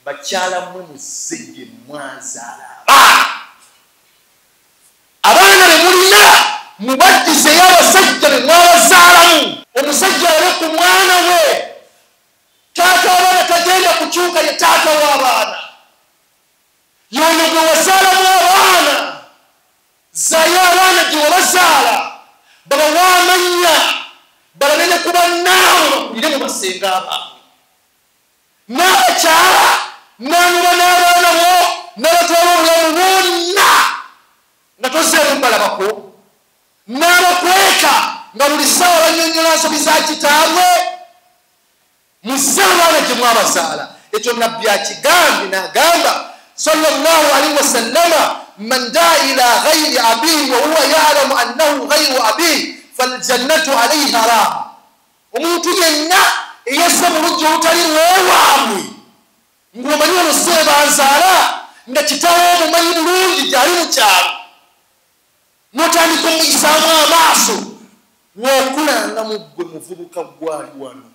bakyala mwe muzege mwazaala abaana be mulina mubaddiseyo abasajja be mwabazaalamu omusajja ale ku mwana we taata w'abaana tagenda kukyuka ye taata w'abaana yono gwe wazaalamu abaana zayo abaana gye wabazaala babawa amanya balabe ne ku bannaabwe bakulire mu basenga abaabwe n'abakyala n'anuba n'abaana bo n'abatwala obulamu bonna nga tozeemu balabako n'abakweka nga buli ssaawa banyonnyola nsobi za kitaabwe muzze abaana gye mwabazaala ekyo nabbi akigambye n'agamba sallallahu alaihi wasallama man daa ila ghairi abihi wa huwa ya'lamu annahu ghairu abihi faljannatu alayhi haram omuntu yenna eyassa mu lujja olutali lw'owaabwe ng'omanyi ono seebanzaala nga kitaawe omumanyi bulungi gyali mu kyalo n'otandika omuyisaamu amaaso w'okulanga mu ggwe muvubuka gwali wano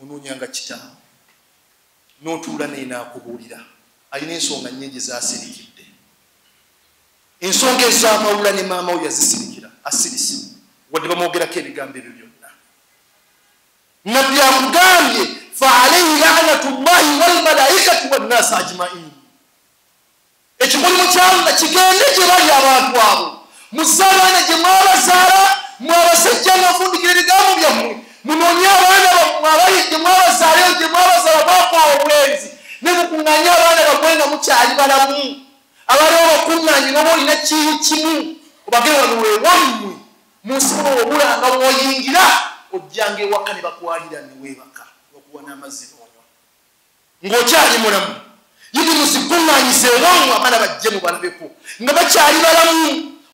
onoonyanga kitaawe n'otuula naye n'akubuulira alina ensonga nnyingi zaasirikidde ensonga ez'amawula ne maama we yazisirikira asirisi wadde bamwogerako ebigambo ebyo byonna nabbi akugambye fa alayhi la'natullahi walmalaikati wannaasi ajmain ekikolimu kyamu nga kigende gye bali abantu abo muzze abaana gye mwabazaala mwabasajja ngafundikira ebigambo byammwe munoonye abaana bammwe abali gye mwabazaalayo gye mwabazaala mwaka obwenzi ne mukuŋŋaanye abaana bammwe nga mukyali balamu abaliwo bakuŋŋaanye noba olina kiyu kimu obage wano weewammwe munsi muno obulanga bw'oyingira ojjanga ewaka ne bakwalira ne weebaka okuwa n'amazzi n'onywa ng'okyali mulamu yidi musikuŋŋaanyize ewammwe abaana bajje mu balabeko nga bakyali balamu